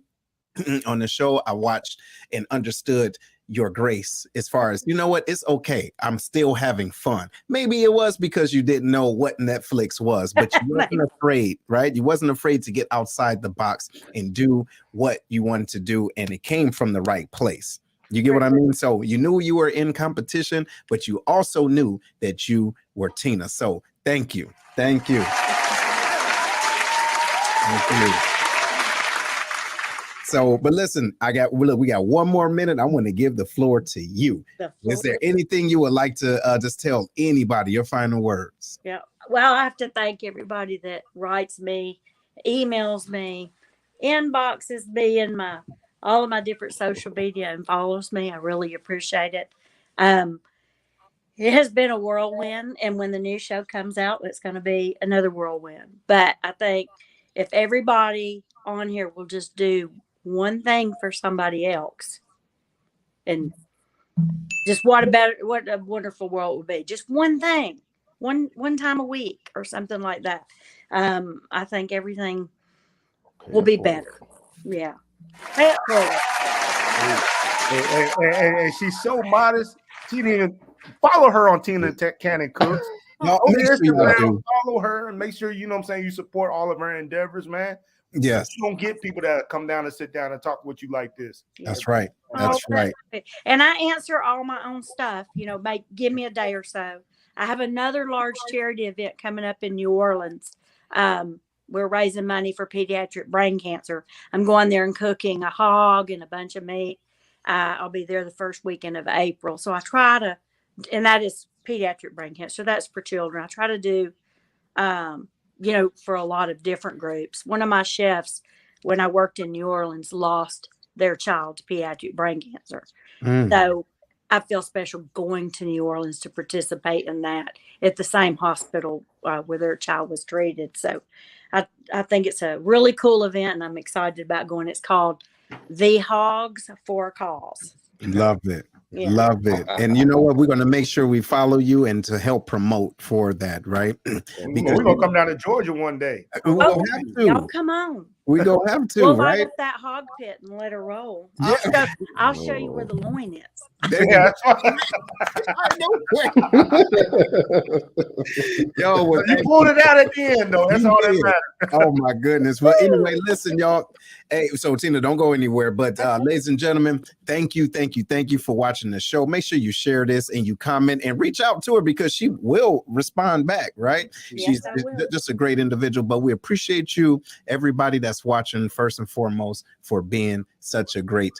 on the show. I watched and understood your grace as far as, you know what, it's okay. I'm still having fun. Maybe it was because you didn't know what Netflix was, but you wasn't afraid, right? You wasn't afraid to get outside the box and do what you wanted to do. And it came from the right place. You get what I mean? So you knew you were in competition, but you also knew that you were Tina. So thank you. Thank you. Thank you. So, but listen, we got one more minute. I want to give the floor to you. Is there anything you would like to just tell anybody, your final words? Yeah. Well, I have to thank everybody that writes me, emails me, inboxes me in all of my different social media and follows me. I really appreciate it. It has been a whirlwind, and when the new show comes out, it's going to be another whirlwind. But I think if everybody on here will just do one thing for somebody else, and just what a wonderful world it would be. Just one thing, one time a week or something like that. I think everything will be better. Yeah. And she's so modest. She didn't even follow her on Tina Cannon Cooks. No, follow her and make sure you know what I'm saying you support all of her endeavors, man. Yes. You don't get people that come down and sit down and talk with you like this. That's right. That's right. And I answer all my own stuff. Give me a day or so. I have another large charity event coming up in New Orleans We're raising money for pediatric brain cancer. I'm going there and cooking a hog and a bunch of meat. I'll be there the first weekend of April. So I try to, and that is pediatric brain cancer. That's for children. I try to do, for a lot of different groups. One of my chefs, when I worked in New Orleans, lost their child to pediatric brain cancer. So I feel special going to New Orleans to participate in that at the same hospital where their child was treated. So I think it's a really cool event, and I'm excited about going. It's called The Hogs for a Cause. Love it. Yeah. Love it. And you know what? We're going to make sure we follow you and to help promote for that, right? We're gonna come down to Georgia one day. We're going to have Y'all to. come on. We're going to have to, We'll light right? up that hog pit and let her roll. Yeah. I'll show you where the loin is. Yeah, that's right. Yo, well, You pulled it out at the end, though. That's You all that did. matters. Oh my goodness. Well, anyway, listen, y'all. Hey, so Tina, don't go anywhere. But ladies and gentlemen, thank you for watching the show. Make sure you share this and you comment and reach out to her because she will respond back, right? Yes, She's I will. just a great individual. But we appreciate you, everybody that's watching, first and foremost, for being such a great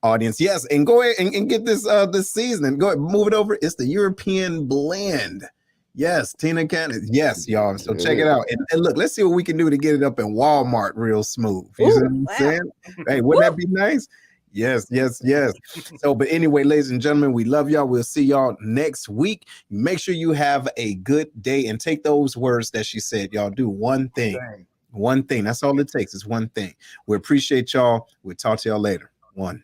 audience. Yes, and go ahead and get this this season. Go ahead, move it over. It's the European blend. Yes, Tina Cannon. Yes, y'all. So check it out. And look, let's see what we can do to get it up in Walmart real smooth. You see what I'm saying? Hey, wouldn't that be nice? Yes. So, but anyway, ladies and gentlemen, we love y'all. We'll see y'all next week. Make sure you have a good day and take those words that she said. Y'all do one thing. One thing. That's all it takes is one thing. We appreciate y'all. We'll talk to y'all later. One.